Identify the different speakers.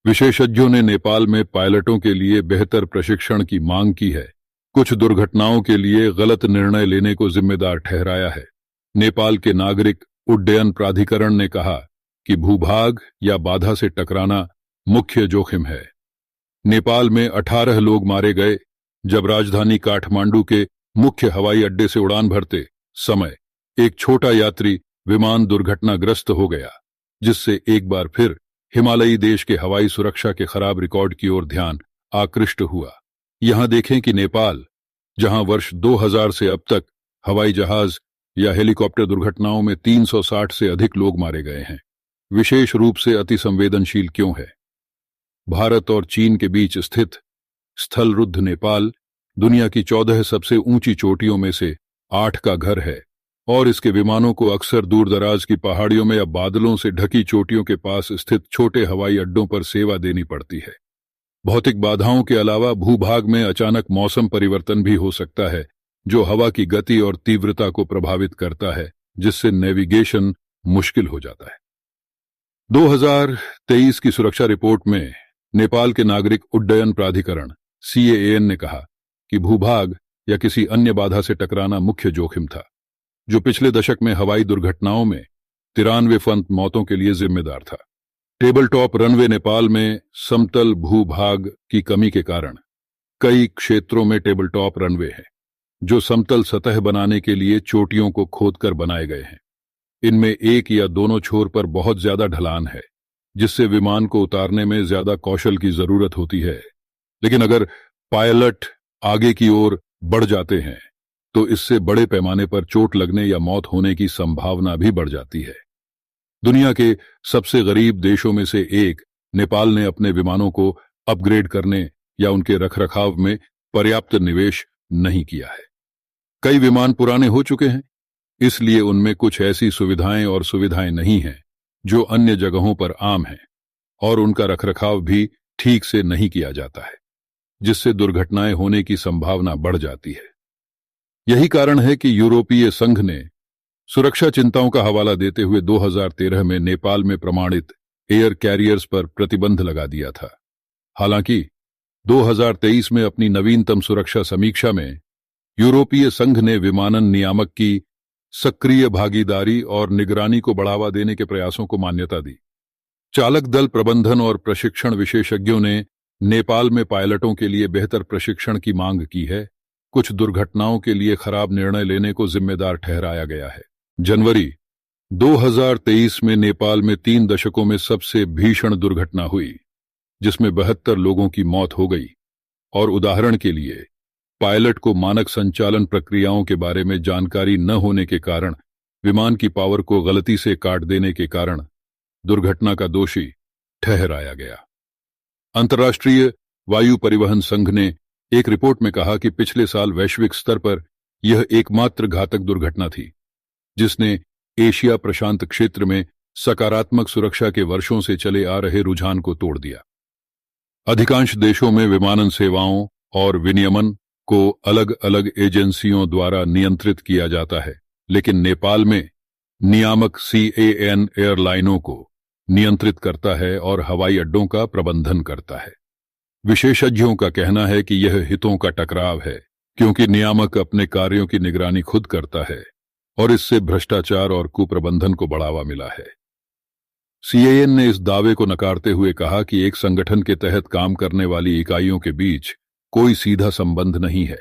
Speaker 1: विशेषज्ञों ने नेपाल में पायलटों के लिए बेहतर प्रशिक्षण की मांग की है। कुछ दुर्घटनाओं के लिए गलत निर्णय लेने को जिम्मेदार ठहराया है। नेपाल के नागरिक उड्डयन प्राधिकरण ने कहा कि भूभाग या बाधा से टकराना मुख्य जोखिम है। नेपाल में 18 लोग मारे गए जब राजधानी काठमांडू के मुख्य हवाई अड्डे से उड़ान भरते समय एक छोटा यात्री विमान दुर्घटनाग्रस्त हो गया, जिससे एक बार फिर हिमालयी देश के हवाई सुरक्षा के खराब रिकॉर्ड की ओर ध्यान आकृष्ट हुआ। यहां देखें कि नेपाल, जहां वर्ष 2000 से अब तक हवाई जहाज या हेलीकॉप्टर दुर्घटनाओं में 360 से अधिक लोग मारे गए हैं, विशेष रूप से अतिसंवेदनशील क्यों है। भारत और चीन के बीच स्थित स्थलरुद्ध नेपाल दुनिया की 14 सबसे ऊंची चोटियों में से 8 का घर है और इसके विमानों को अक्सर दूरदराज की पहाड़ियों में या बादलों से ढकी चोटियों के पास स्थित छोटे हवाई अड्डों पर सेवा देनी पड़ती है। भौतिक बाधाओं के अलावा भूभाग में अचानक मौसम परिवर्तन भी हो सकता है, जो हवा की गति और तीव्रता को प्रभावित करता है, जिससे नेविगेशन मुश्किल हो जाता है। 2023 की सुरक्षा रिपोर्ट में नेपाल के नागरिक उड्डयन प्राधिकरण CAAN ने कहा कि भूभाग या किसी अन्य बाधा से टकराना मुख्य जोखिम था, जो पिछले दशक में हवाई दुर्घटनाओं में 93 मौतों के लिए जिम्मेदार था। टेबल टॉप रनवे नेपाल में समतल भूभाग की कमी के कारण कई क्षेत्रों में टेबल टॉप रनवे हैं, जो समतल सतह बनाने के लिए चोटियों को खोदकर बनाए गए हैं। इनमें एक या दोनों छोर पर बहुत ज्यादा ढलान है, जिससे विमान को उतारने में ज्यादा कौशल की जरूरत होती है। लेकिन अगर पायलट आगे की ओर बढ़ जाते हैं तो इससे बड़े पैमाने पर चोट लगने या मौत होने की संभावना भी बढ़ जाती है। दुनिया के सबसे गरीब देशों में से एक नेपाल ने अपने विमानों को अपग्रेड करने या उनके रखरखाव में पर्याप्त निवेश नहीं किया है। कई विमान पुराने हो चुके हैं, इसलिए उनमें कुछ ऐसी सुविधाएं नहीं हैं जो अन्य जगहों पर आम हैं, और उनका रखरखाव भी ठीक से नहीं किया जाता है, जिससे दुर्घटनाएं होने की संभावना बढ़ जाती है। यही कारण है कि यूरोपीय संघ ने सुरक्षा चिंताओं का हवाला देते हुए 2013 में नेपाल में प्रमाणित एयर कैरियर्स पर प्रतिबंध लगा दिया था। हालांकि 2023 में अपनी नवीनतम सुरक्षा समीक्षा में यूरोपीय संघ ने विमानन नियामक की सक्रिय भागीदारी और निगरानी को बढ़ावा देने के प्रयासों को मान्यता दी। चालक दल प्रबंधन और प्रशिक्षण विशेषज्ञों ने नेपाल में पायलटों के लिए बेहतर प्रशिक्षण की मांग की है। कुछ दुर्घटनाओं के लिए खराब निर्णय लेने को जिम्मेदार ठहराया गया है। जनवरी 2023 में नेपाल में 3 दशकों में सबसे भीषण दुर्घटना हुई, जिसमें 72 लोगों की मौत हो गई। और उदाहरण के लिए, पायलट को मानक संचालन प्रक्रियाओं के बारे में जानकारी न होने के कारण विमान की पावर को गलती से काट देने के कारण दुर्घटना का दोषी ठहराया गया। अंतर्राष्ट्रीय वायु परिवहन संघ ने एक रिपोर्ट में कहा कि पिछले साल वैश्विक स्तर पर यह एकमात्र घातक दुर्घटना थी जिसने एशिया प्रशांत क्षेत्र में सकारात्मक सुरक्षा के वर्षों से चले आ रहे रुझान को तोड़ दिया। अधिकांश देशों में विमानन सेवाओं और विनियमन को अलग अलग एजेंसियों द्वारा नियंत्रित किया जाता है, लेकिन नेपाल में नियामक CAAN एयरलाइनों को नियंत्रित करता है और हवाई अड्डों का प्रबंधन करता है। विशेषज्ञों का कहना है कि यह हितों का टकराव है, क्योंकि नियामक अपने कार्यों की निगरानी खुद करता है और इससे भ्रष्टाचार और कुप्रबंधन को बढ़ावा मिला है। CAAN ने इस दावे को नकारते हुए कहा कि एक संगठन के तहत काम करने वाली इकाइयों के बीच कोई सीधा संबंध नहीं है।